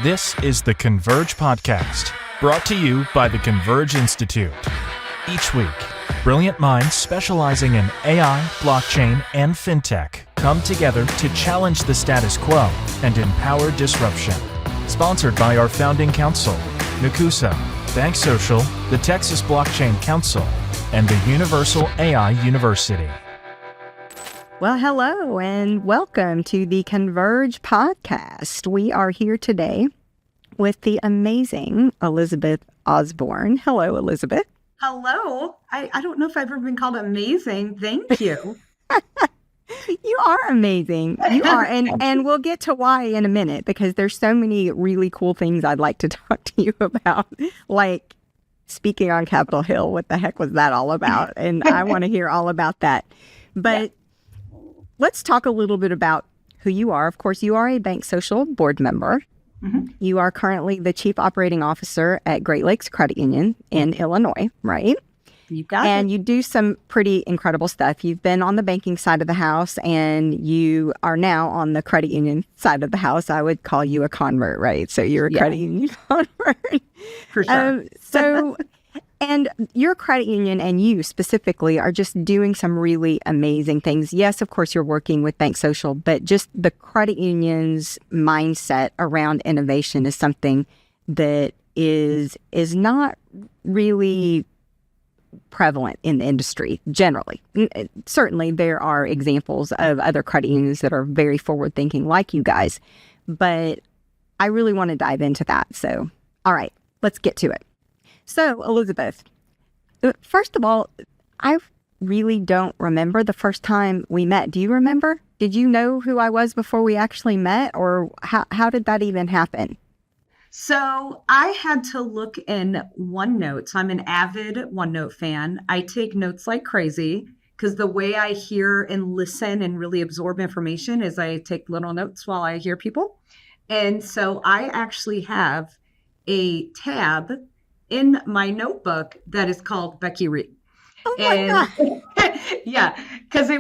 This is the Converge Podcast, brought to you by the Converge Institute. Each week, brilliant minds specializing in AI, blockchain, and FinTech come together to challenge the status quo and empower disruption. Sponsored by our founding council, Nakusa, BankSocial, the Texas Blockchain Council, and the Universal AI University. Well, hello and welcome to the Converge Podcast. We are here today with the amazing Elizabeth Osborne. Hello, Elizabeth. Hello. I don't know if I've ever been called amazing. Thank you. You are amazing. You are. And we'll get to why in a minute, because there's so many really cool things I'd like to talk to you about, like speaking on Capitol Hill. What the heck was that all about? And I want to hear all about that. But let's talk a little bit about who you are. Of course, you are a BankSocial board member. Mm-hmm. You are currently the Chief Operating Officer at Great Lakes Credit Union in Illinois, right? You got and you do some pretty incredible stuff. You've been on the banking side of the house, and you are now on the credit union side of the house. I would call you a convert, right? So you're a credit union convert. For sure. And your credit union and you specifically are just doing some really amazing things. Yes, of course, you're working with BankSocial, but just the credit union's mindset around innovation is something that is not really prevalent in the industry generally. Certainly, there are examples of other credit unions that are very forward-thinking like you guys, but I really want to dive into that. So, all right, let's get to it. So, Elizabeth, first of all, I really don't remember the first time we met. Do you remember? Did you know who I was before we actually met, or how did that even happen? So I had to look in OneNote. I'm an avid OneNote fan. I take notes like crazy because the way I hear and listen and really absorb information is I take little notes while I hear people. And so I actually have a tab in my notebook that is called Becky Reed. Oh my God. Yeah, because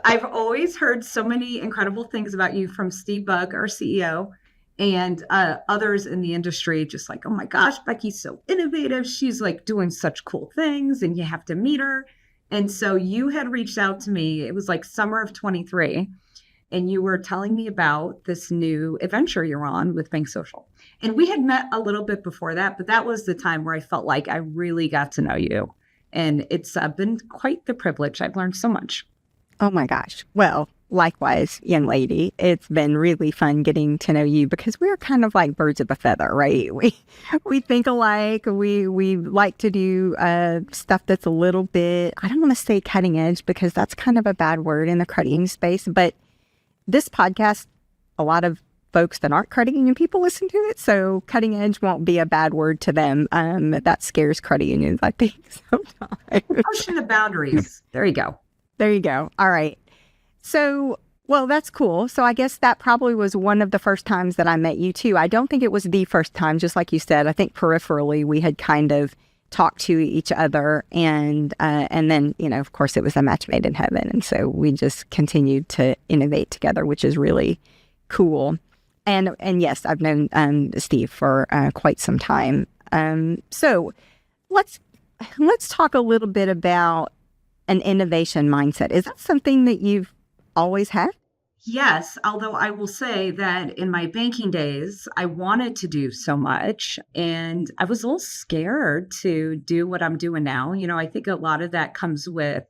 I've always heard so many incredible things about you from Steve Bugg, our CEO, and others in the industry, just like, oh my gosh, Becky's so innovative. She's like doing such cool things and you have to meet her. And so you had reached out to me. It was like summer of 23. And you were telling me about this new adventure you're on with BankSocial. And we had met a little bit before that, but that was the time where I felt like I really got to know you. And it's been quite the privilege. I've learned so much. Oh my gosh. Well, likewise, young lady, it's been really fun getting to know you because we're kind of like birds of a feather, right? We think alike. We like to do stuff that's a little bit, I don't want to say cutting edge because that's kind of a bad word in the credit union space, but this podcast, a lot of folks that aren't credit union people listen to it, so cutting edge won't be a bad word to them. That scares credit unions, I think, sometimes. Pushing the boundaries. There you go. There you go. All right. So, well, that's cool. So I guess that probably was one of the first times that I met you too. I don't think it was the first time, just like you said. I think peripherally we had kind of talked to each other, and then, you know, of course, it was a match made in heaven, and so we just continued to innovate together, which is really cool. And yes, I've known Steve for quite some time. So let's talk a little bit about an innovation mindset. Is that something that you've always had? Yes, although I will say that in my banking days, I wanted to do so much and I was a little scared to do what I'm doing now. You know, I think a lot of that comes with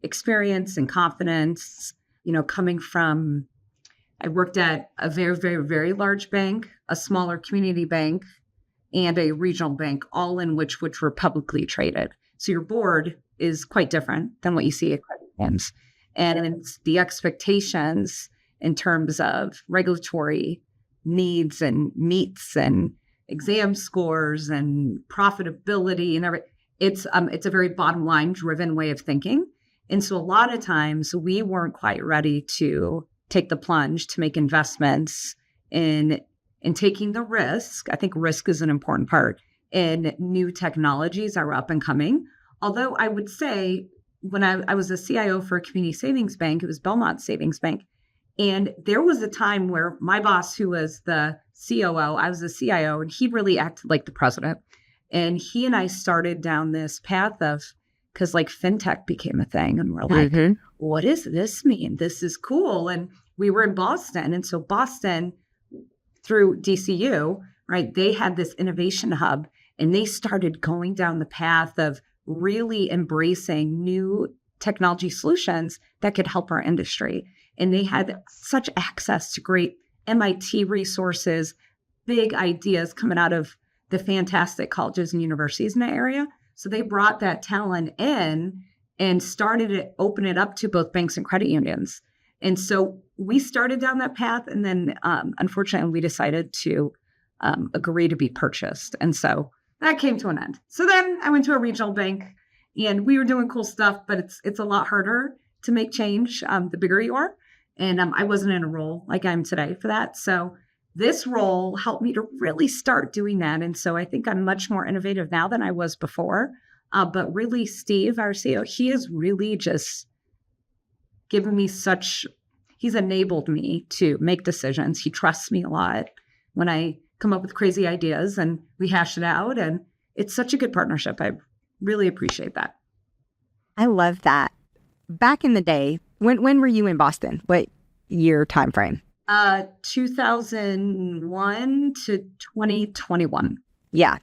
experience and confidence, you know, coming from, I worked at a very, very, very large bank, a smaller community bank, and a regional bank, all in which were publicly traded. So your board is quite different than what you see at credit unions. And it's the expectations in terms of regulatory needs and meets and exam scores and profitability and everything. It's a very bottom line driven way of thinking. And so a lot of times we weren't quite ready to take the plunge to make investments in taking the risk. I think risk is an important part in new technologies that are up and coming. Although I would say when I was a CIO for a community savings bank, it was Belmont Savings Bank. And there was a time where my boss, who was the COO, I was the CIO, and he really acted like the president. And he and I started down this path of, because like fintech became a thing, and we're like, what does this mean? This is cool. And we were in Boston. And so Boston, through DCU, right, they had this innovation hub, and they started going down the path of really embracing new technology solutions that could help our industry. And they had such access to great MIT resources, big ideas coming out of the fantastic colleges and universities in the area. So they brought that talent in and started to open it up to both banks and credit unions. And so we started down that path. And then unfortunately, we decided to agree to be purchased. And so that came to an end. So then I went to a regional bank, and we were doing cool stuff, but it's a lot harder to make change the bigger you are. And I wasn't in a role like I am today for that. So this role helped me to really start doing that. And so I think I'm much more innovative now than I was before. But really, Steve, our CEO, he has really just given me he's enabled me to make decisions. He trusts me a lot when I come up with crazy ideas, and we hash it out. And it's such a good partnership. I really appreciate that. I love that. Back in the day, when were you in Boston? What year time frame? 2001 to 2021. Yeah.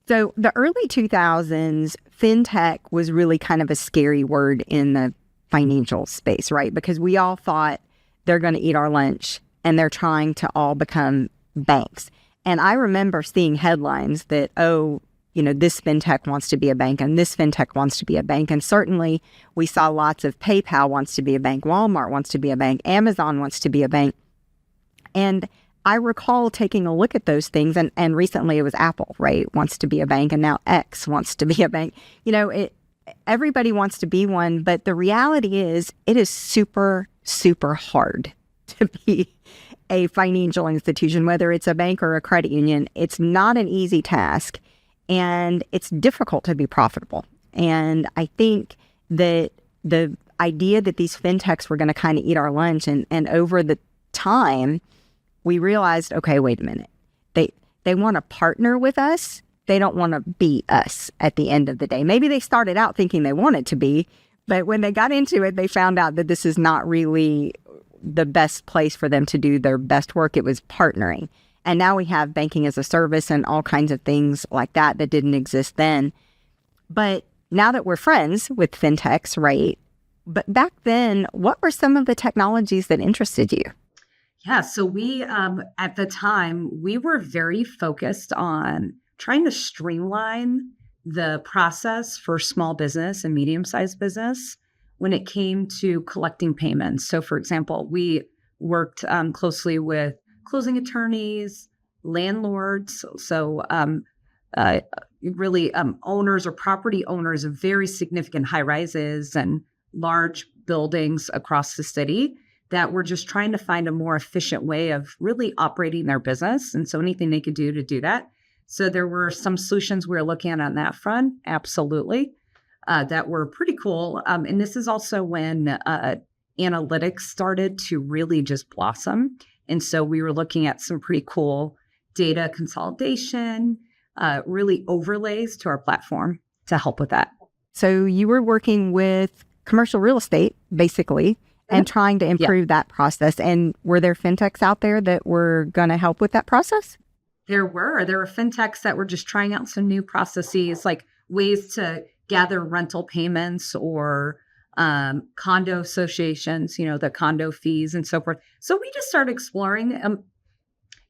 So the early 2000s, fintech was really kind of a scary word in the financial space, right? Because we all thought they're going to eat our lunch, and they're trying to all become banks. And I remember seeing headlines that, this fintech wants to be a bank, and this fintech wants to be a bank. And certainly we saw lots of PayPal wants to be a bank, Walmart wants to be a bank, Amazon wants to be a bank. And I recall taking a look at those things, and recently it was Apple, right, wants to be a bank, and now X wants to be a bank. Everybody wants to be one, but the reality is it is super, super hard to be a financial institution, whether it's a bank or a credit union. It's not an easy task, and it's difficult to be profitable. And I think that the idea that these fintechs were going to kind of eat our lunch, and over the time, we realized, okay, wait a minute. They want to partner with us. They don't want to be us at the end of the day. Maybe they started out thinking they wanted to be, but when they got into it, they found out that this is not really the best place for them to do their best work. It was partnering. And now we have banking as a service and all kinds of things like that didn't exist then. But now that we're friends with fintechs, right? But back then, what were some of the technologies that interested you? Yeah, so we, at the time, we were very focused on trying to streamline the process for small business and medium-sized business when it came to collecting payments. So, for example, we worked closely with closing attorneys, landlords, so really owners or property owners of very significant high-rises and large buildings across the city that were just trying to find a more efficient way of really operating their business. And so anything they could do to do that. So there were some solutions we were looking at on that front, absolutely, that were pretty cool. And this is also when analytics started to really just blossom. And so we were looking at some pretty cool data consolidation, really overlays to our platform to help with that. So you were working with commercial real estate, basically, and trying to improve that process. And were there fintechs out there that were going to help with that process? There were fintechs that were just trying out some new processes, like ways to gather rental payments or condo associations, the condo fees and so forth. So we just started exploring.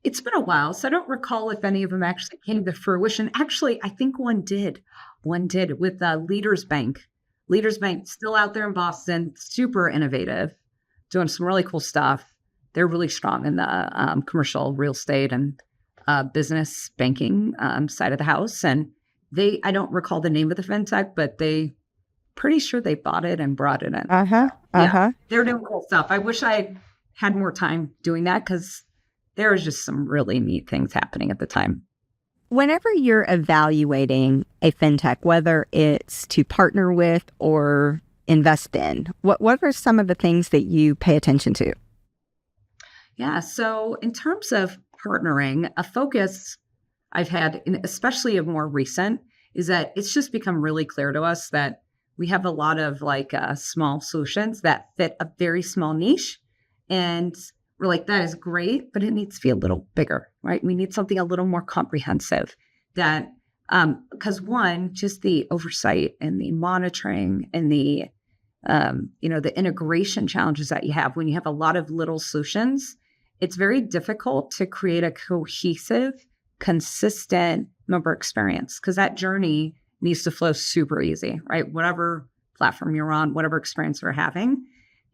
It's been a while, so I don't recall if any of them actually came to fruition. Actually, I think one did. One did with Leaders Bank. Leaders Bank, still out there in Boston, super innovative, doing some really cool stuff. They're really strong in the commercial real estate and business banking side of the house. And I don't recall the name of the fintech, but pretty sure they bought it and brought it in. Yeah, they're doing cool stuff. I wish I had more time doing that because there was just some really neat things happening at the time. Whenever you're evaluating a fintech, whether it's to partner with or invest in, what are some of the things that you pay attention to? Yeah. So in terms of partnering, a focus I've had, especially of more recent, is that it's just become really clear to us that we have a lot of small solutions that fit a very small niche. And we're like, that is great, but it needs to be a little bigger, right? We need something a little more comprehensive that, because one, just the oversight and the monitoring and the integration challenges that you have when you have a lot of little solutions, it's very difficult to create a cohesive, consistent member experience because that journey needs to flow super easy, right? Whatever platform you're on, whatever experience we're having.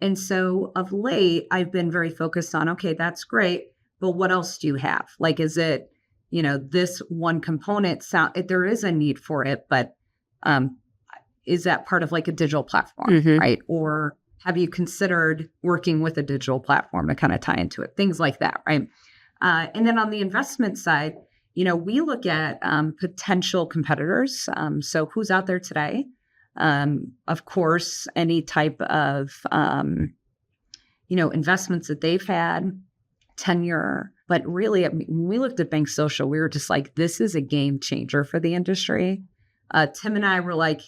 And so of late, I've been very focused on, okay, that's great, but what else do you have? Like, is it, this one component there is a need for it, but is that part of like a digital platform, right? Or have you considered working with a digital platform to kind of tie into it? Things like that, right? And then on the investment side, we look at potential competitors. So who's out there today? Of course, any type of, investments that they've had, tenure. But really, when we looked at BankSocial, we were just like, this is a game changer for the industry. Tim and I were like,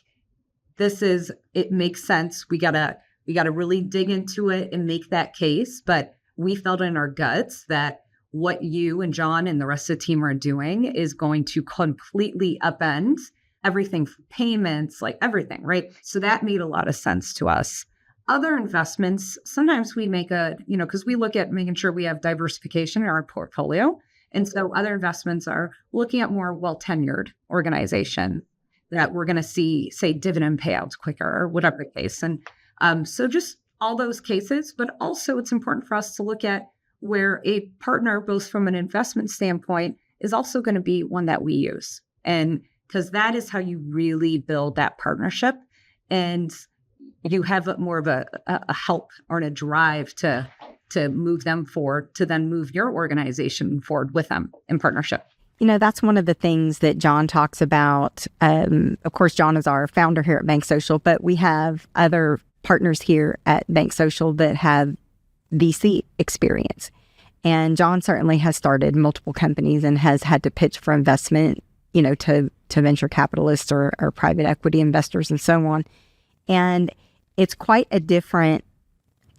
it makes sense. We gotta really dig into it and make that case. But we felt in our guts that what you and John and the rest of the team are doing is going to completely upend everything from payments, like everything, right? So that made a lot of sense to us. Other investments, sometimes we make because we look at making sure we have diversification in our portfolio. And so other investments are looking at more well-tenured organization that we're going to see, say, dividend payouts quicker or whatever the case. And so just all those cases, but also it's important for us to look at where a partner, both from an investment standpoint, is also going to be one that we use. And because that is how you really build that partnership. And you have more of a help or a drive to move them forward, to then move your organization forward with them in partnership. That's one of the things that John talks about. Of course, John is our founder here at BankSocial, but we have other partners here at BankSocial that have VC experience. And John certainly has started multiple companies and has had to pitch for investment, to venture capitalists or private equity investors and so on. And it's quite a different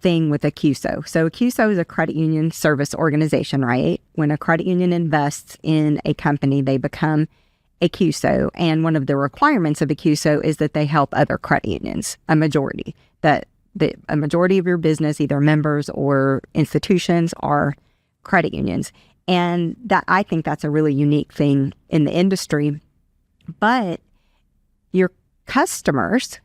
thing with a CUSO. So a CUSO is a credit union service organization, right? When a credit union invests in a company, they become a CUSO. And one of the requirements of a CUSO is that they help other credit unions, a majority. A majority of your business, either members or institutions, are credit unions. And that, I think that's a really unique thing in the industry. But your customers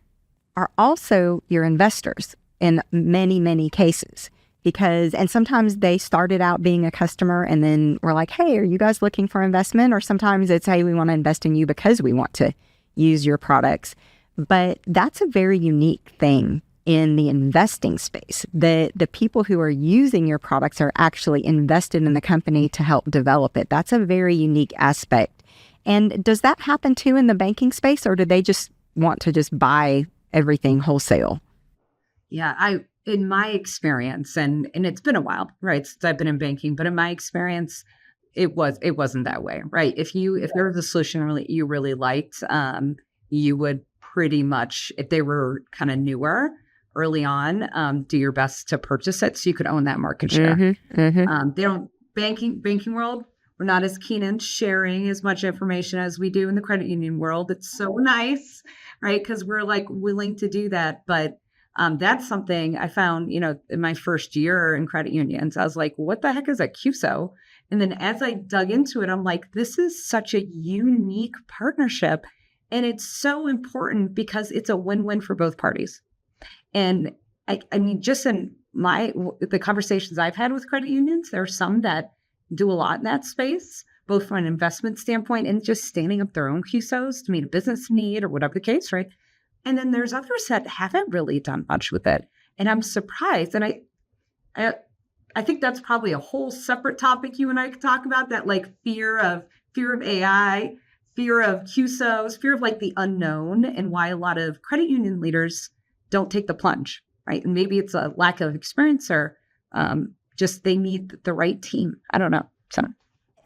are also your investors in many, many cases. And sometimes they started out being a customer and then we're like, hey, are you guys looking for investment? Or sometimes it's, hey, we want to invest in you because we want to use your products. But that's a very unique thing in the investing space. The people who are using your products are actually invested in the company to help develop it. That's a very unique aspect. And does that happen too in the banking space, or do they just want to just buy everything wholesale? Yeah, in my experience, and it's been a while, right, since I've been in banking, but in my experience, it wasn't that way, right? If there was a solution you really liked, you would pretty much, if they were kind of newer early on, do your best to purchase it so you could own that market share. They don't banking world. We're not as keen in sharing as much information as we do in the credit union world. It's so nice, right? Because we're like willing to do that. But that's something I found, in my first year in credit unions. I was like, what the heck is a CUSO? And then as I dug into it, I'm like, this is such a unique partnership. And it's so important because it's a win-win for both parties. And I mean, just in the conversations I've had with credit unions, there are some that do a lot in that space, both from an investment standpoint and just standing up their own CUSOs to meet a business need or whatever the case, right? And then there's others that haven't really done much with it. And I'm surprised. And I think that's probably a whole separate topic you and I could talk about, that like fear of AI, fear of CUSOs, fear of like the unknown, and why a lot of credit union leaders don't take the plunge, right? And maybe it's a lack of experience or just they need the right team. I don't know. So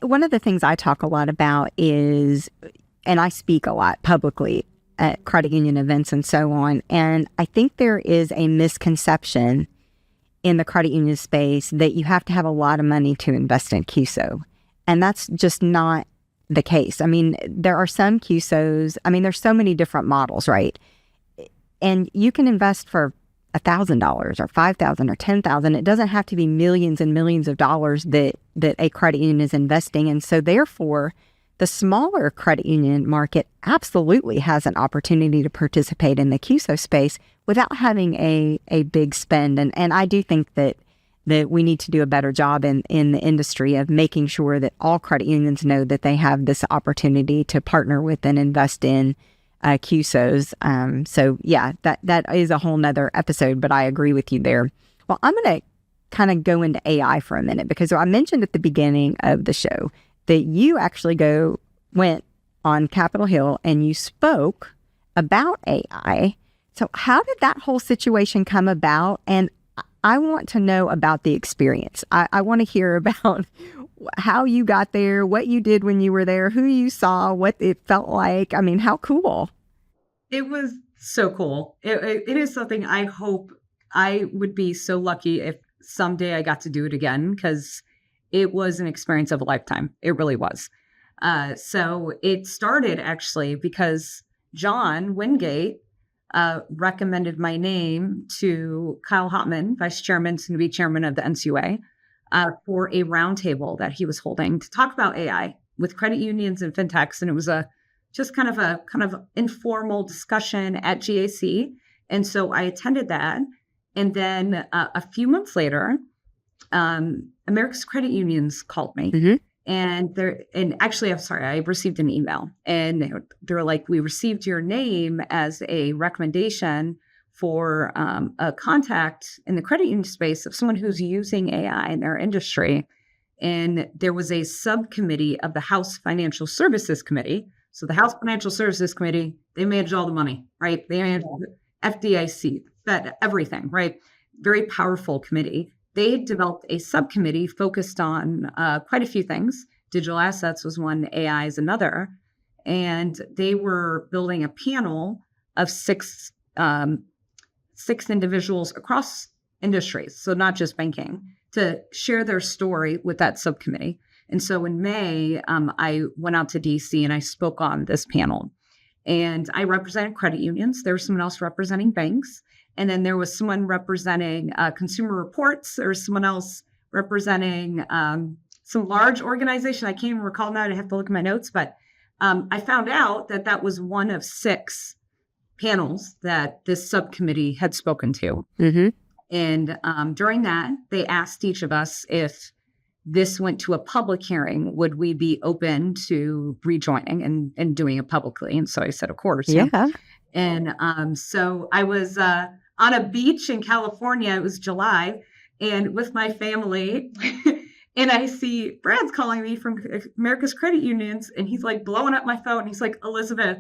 one of the things I talk a lot about is, and I speak a lot publicly at credit union events and so on, and I think there is a misconception in the credit union space that you have to have a lot of money to invest in QSO. And that's just not the case. I mean, there are some QSOs, I mean, there's so many different models, right? And you can invest for $1,000 or $5,000 or $10,000. It doesn't have to be millions and millions of dollars that a credit union is investing in. So therefore, the smaller credit union market absolutely has an opportunity to participate in the QSO space without having a big spend. And I do think that we need to do a better job in the industry of making sure that all credit unions know that they have this opportunity to partner with and invest in QSOs. So yeah, that is a whole nother episode, but I agree with you there. Well, I'm going to kind of go into AI for a minute, because I mentioned at the beginning of the show that you actually went on Capitol Hill and you spoke about AI. So how did that whole situation come about? And I want to know about the experience. I want to hear about how you got there, what you did when you were there, who you saw, what it felt like. I mean, how cool. it was so cool. It is something I hope I would be so lucky if someday I got to do it again, because it was an experience of a lifetime. It really was. So it started actually because John Wingate recommended my name to Kyle Hotman, vice chairman, soon to be chairman of the NCUA, for a roundtable that he was holding to talk about AI with credit unions and FinTechs. And it was just kind of informal discussion at GAC. And so I attended that. And then a few months later, America's Credit Unions called me. Mm-hmm. And actually, I'm sorry, I received an email, and they were like, we received your name as a recommendation for a contact in the credit union space of someone who's using AI in their industry. And there was a subcommittee of the House Financial Services Committee. So the House Financial Services Committee, they manage all the money, right? They manage FDIC, Fed, everything, right? Very powerful committee. They developed a subcommittee focused on quite a few things. Digital assets was one, AI is another. And they were building a panel of six individuals across industries, so not just banking, to share their story with that subcommittee. And so in May, I went out to DC and I spoke on this panel. And I represented credit unions. There was someone else representing banks. And then there was someone representing Consumer Reports. There was someone else representing some large organization. I can't even recall now. I have to look at my notes. But I found out that was one of 6 panels that this subcommittee had spoken to. Mm-hmm. And during that, they asked each of us if this went to a public hearing, would we be open to rejoining and doing it publicly? And so I said, of course. Yeah. And so I was on a beach in California. It was July, and with my family. And I see Brad's calling me from America's Credit Unions, and he's like blowing up my phone. He's like, Elizabeth,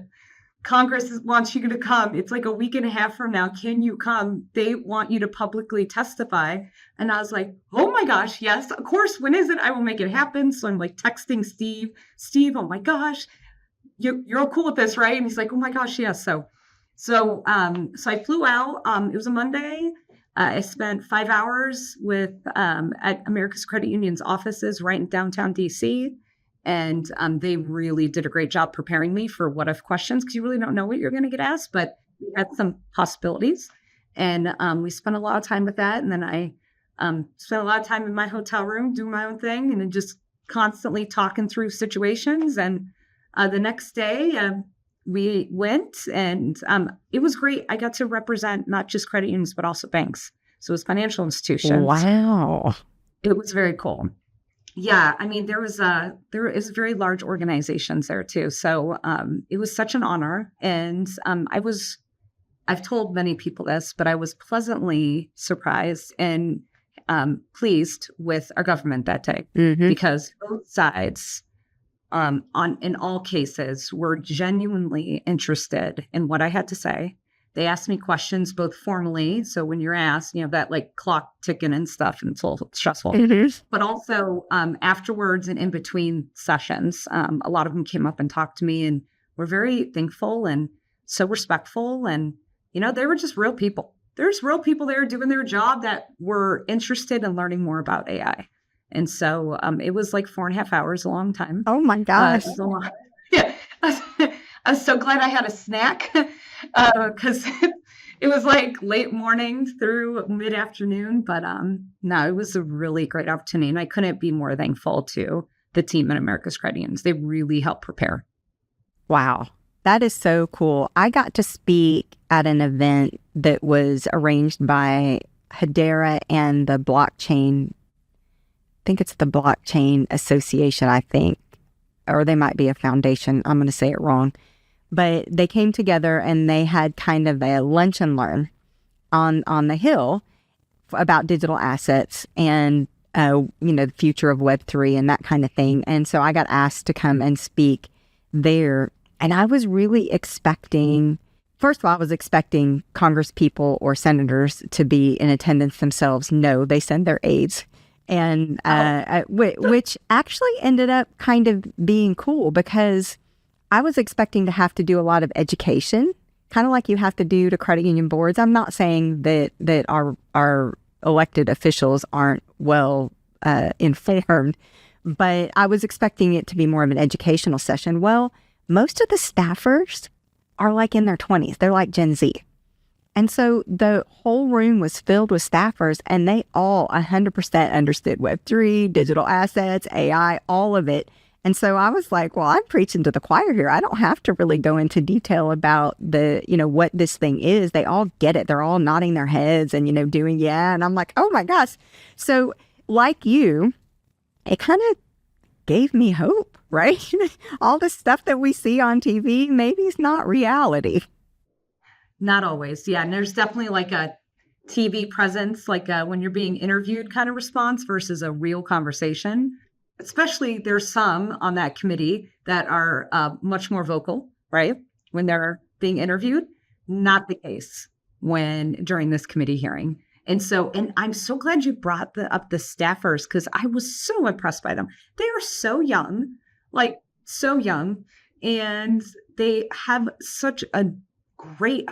Congress wants you to come. It's like a week and a half from now. Can you come? They want you to publicly testify. And I was like, oh my gosh, yes, of course. When is it? I will make it happen. So I'm like texting Steve, oh my gosh, you're all cool with this, right? And he's like, oh my gosh, yes. So I flew out. It was a Monday. I spent 5 hours at America's Credit Union's offices right in downtown DC. And they really did a great job preparing me for what if questions, because you really don't know what you're going to get asked, but we had some possibilities. And we spent a lot of time with that. And then I spent a lot of time in my hotel room doing my own thing and then just constantly talking through situations. And the next day, we went, and it was great. I got to represent not just credit unions, but also banks. So it was financial institutions. Wow. It was very cool. Yeah, I mean, there is very large organizations there too. So it was such an honor. And I've told many people this, but I was pleasantly surprised and pleased with our government that day, mm-hmm. because both sides in all cases were genuinely interested in what I had to say. They asked me questions both formally. So when you're asked, that like clock ticking and stuff, and it's a little stressful, but also afterwards and in between sessions, a lot of them came up and talked to me and were very thankful and so respectful. And, they were just real people. There's real people there doing their job that were interested in learning more about AI. And so it was like 4.5 hours, a long time. Oh my gosh. Yeah. I was so glad I had a snack because it was like late morning through mid-afternoon. But no, it was a really great opportunity. And I couldn't be more thankful to the team at America's Credit Unions. They really helped prepare. Wow. That is so cool. I got to speak at an event that was arranged by Hedera and the blockchain. I think it's the Blockchain Association, or they might be a foundation. I'm going to say it wrong. But they came together and they had kind of a lunch and learn on the Hill about digital assets and, the future of Web3 and that kind of thing. And so I got asked to come and speak there. And I was really expecting, first of all, I was expecting congresspeople or senators to be in attendance themselves. No, they send their aides. And which actually ended up kind of being cool because I was expecting to have to do a lot of education, kind of like you have to do to credit union boards. I'm not saying that our elected officials aren't well informed, but I was expecting it to be more of an educational session. Well, most of the staffers are like in their 20s. They're like Gen Z. And so the whole room was filled with staffers and they all 100% understood Web3, digital assets, AI, all of it. And so I was like, well, I'm preaching to the choir here. I don't have to really go into detail about what this thing is. They all get it. They're all nodding their heads and, doing, yeah. And I'm like, oh my gosh. So like you, it kind of gave me hope, right? All the stuff that we see on TV, maybe it's not reality. Not always. Yeah. And there's definitely like a TV presence, like when you're being interviewed kind of response versus a real conversation. Especially there's some on that committee that are much more vocal, right? When they're being interviewed. Not the case during this committee hearing. And I'm so glad you brought up the staffers because I was so impressed by them. They are so young, and they have such a great,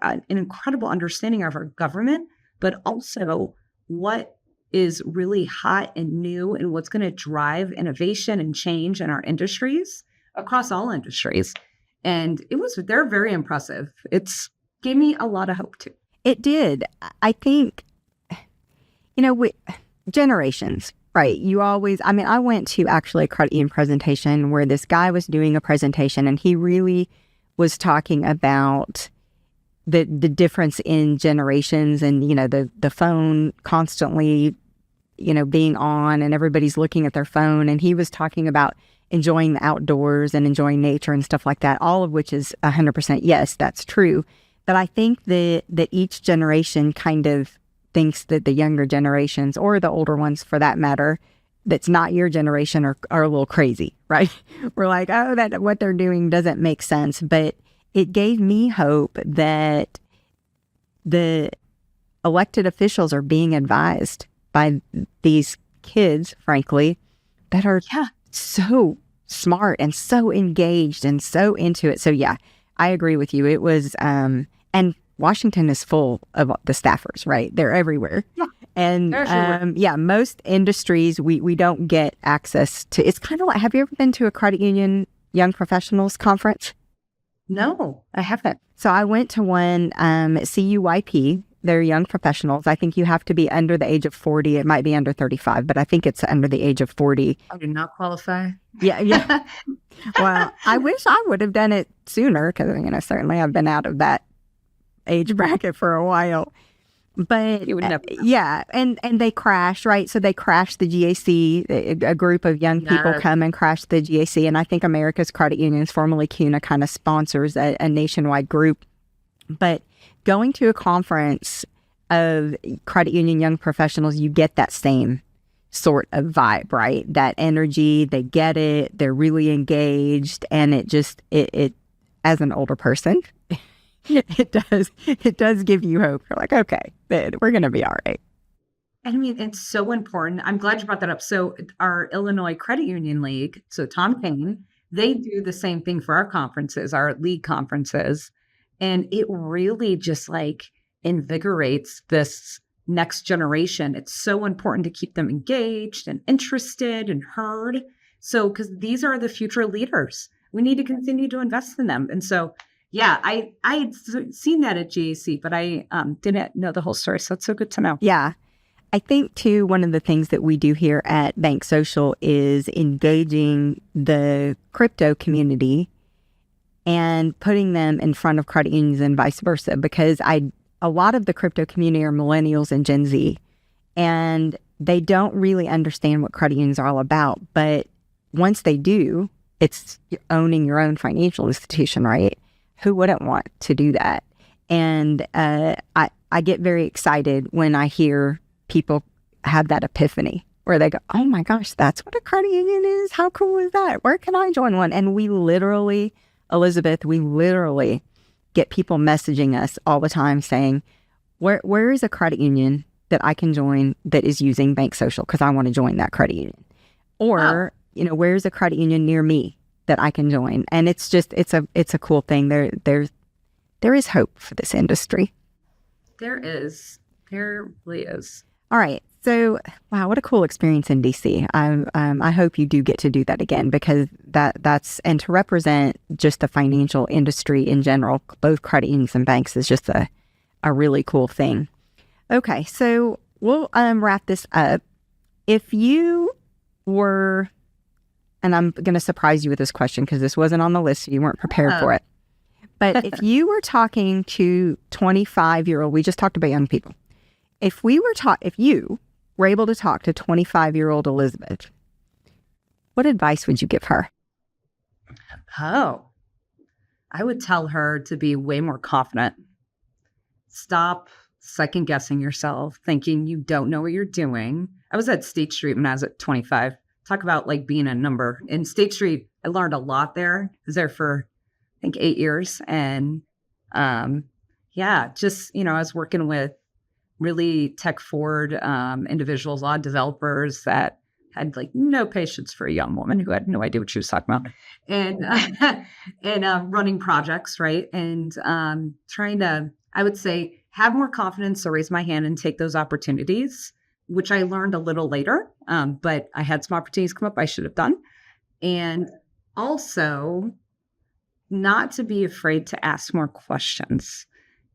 an incredible understanding of our government, but also what is really hot and new and what's going to drive innovation and change in our industries across all industries. And they're very impressive. It's gave me a lot of hope too. It did. I think, generations, right? I went to actually a credit union presentation where this guy was doing a presentation and he really was talking about the difference in generations and, the phone constantly, being on and everybody's looking at their phone. And he was talking about enjoying the outdoors and enjoying nature and stuff like that, all of which is 100% yes, that's true. But I think that each generation kind of thinks that the younger generations or the older ones for that matter, that's not your generation are a little crazy, right? We're like, oh, that what they're doing doesn't make sense. But it gave me hope that the elected officials are being advised by these kids, frankly, that are so smart and so engaged and so into it. So yeah, I agree with you. It was, and Washington is full of the staffers, right? They're everywhere. Yeah. And most industries, we don't get access to. It's kind of like, have you ever been to a credit union young professionals conference? No, I haven't. So I went to one at CUYP. They're young professionals. I think you have to be under the age of 40. It might be under 35, but I think it's under the age of 40. I do not qualify. Yeah. Well, I wish I would have done it sooner because, certainly I've been out of that age bracket for a while. But you would never. Yeah, and they crash, right? So they crash the GAC. A group of young people come and crash the GAC, and I think America's Credit Unions, formerly CUNA, kind of sponsors a nationwide group. But going to a conference of credit union young professionals, you get that same sort of vibe, right? That energy, they get it, they're really engaged, and it as an older person, It does give you hope. You're like, okay, we're going to be all right. I mean, it's so important. I'm glad you brought that up. So our Illinois Credit Union League, so Tom Kane, they do the same thing for our conferences, our league conferences. And it really just like invigorates this next generation. It's so important to keep them engaged and interested and heard. So, because these are the future leaders, we need to continue to invest in them. And so, yeah, I had seen that at GAC, but I didn't know the whole story. So it's so good to know. Yeah. I think, too, one of the things that we do here at BankSocial is engaging the crypto community and putting them in front of credit unions and vice versa, because a lot of the crypto community are millennials and Gen Z, and they don't really understand what credit unions are all about. But once they do, it's owning your own financial institution, right? Who wouldn't want to do that? And I get very excited when I hear people have that epiphany where they go, oh my gosh, that's what a credit union is. How cool is that? Where can I join one? And we literally, Elizabeth, get people messaging us all the time saying, where is a credit union that I can join that is using BankSocial? Because I want to join that credit union. Or, where's a credit union near me that I can join? And it's just, it's a cool thing. There is hope for this industry. There is. There really is. All right. So, wow, what a cool experience in DC. I hope you do get to do that again, because that's and to represent just the financial industry in general, both credit unions and banks, is just a really cool thing. Okay, so we'll wrap this up. If you were, and I'm going to surprise you with this question because this wasn't on the list, so you weren't prepared for it. But if you were talking to 25-year-old, we just talked about young people. If you were able to talk to 25-year-old Elizabeth, what advice would you give her? Oh, I would tell her to be way more confident. Stop second guessing yourself, thinking you don't know what you're doing. I was at State Street when I was at 25. Talk about like being a number. In State Street, I learned a lot there. I was there for, I think, 8 years. And I was working with really tech forward individuals, a lot of developers that had like no patience for a young woman who had no idea what she was talking about, and running projects, right? And trying to, I would say, have more confidence to raise my hand and take those opportunities, which I learned a little later. But I had some opportunities come up I should have done. And also not to be afraid to ask more questions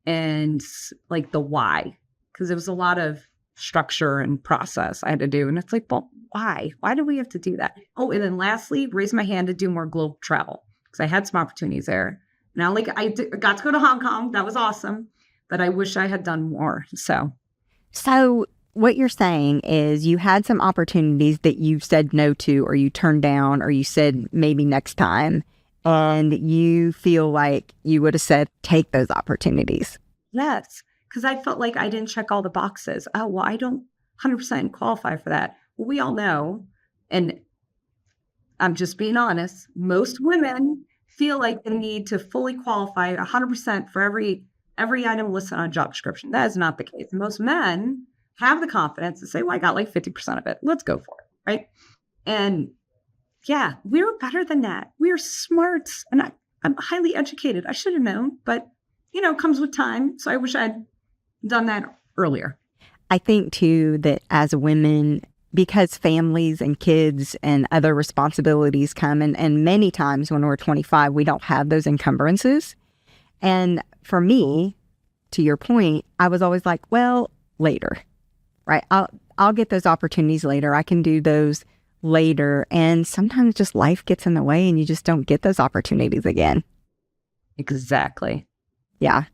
and like the why. Because there was a lot of structure and process I had to do. And it's like, well, why? Why do we have to do that? Oh, and then lastly, raise my hand to do more global travel, because I had some opportunities there. Now, I got to go to Hong Kong. That was awesome. But I wish I had done more. So what you're saying is you had some opportunities that you said no to, or you turned down, or you said maybe next time. And you feel like you would have said, take those opportunities. Yes. Because I felt like I didn't check all the boxes. Oh, well, I don't 100% qualify for that. Well, we all know, and I'm just being honest, most women feel like they need to fully qualify 100% for every item listed on a job description. That is not the case. Most men have the confidence to say, well, I got like 50% of it. Let's go for it, right? And yeah, we're better than that. We're smart, and I'm highly educated. I should have known, but it comes with time. So I wish I'd done that earlier. I think too that as women, because families and kids and other responsibilities come, and many times when we're 25, we don't have those encumbrances. And for me, to your point, I was always like, well, later, right? I'll get those opportunities later. I can do those later. And sometimes just life gets in the way and you just don't get those opportunities again. Exactly. Yeah.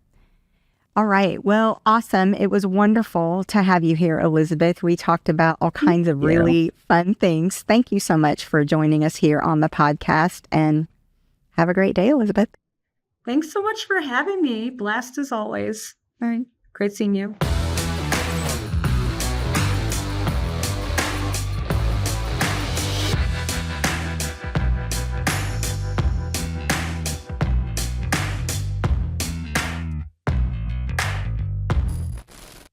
All right. Well, awesome. It was wonderful to have you here, Elizabeth. We talked about all kinds of really fun things. Thank you so much for joining us here on the podcast, and have a great day, Elizabeth. Thanks so much for having me. Blast as always. All right. Great seeing you.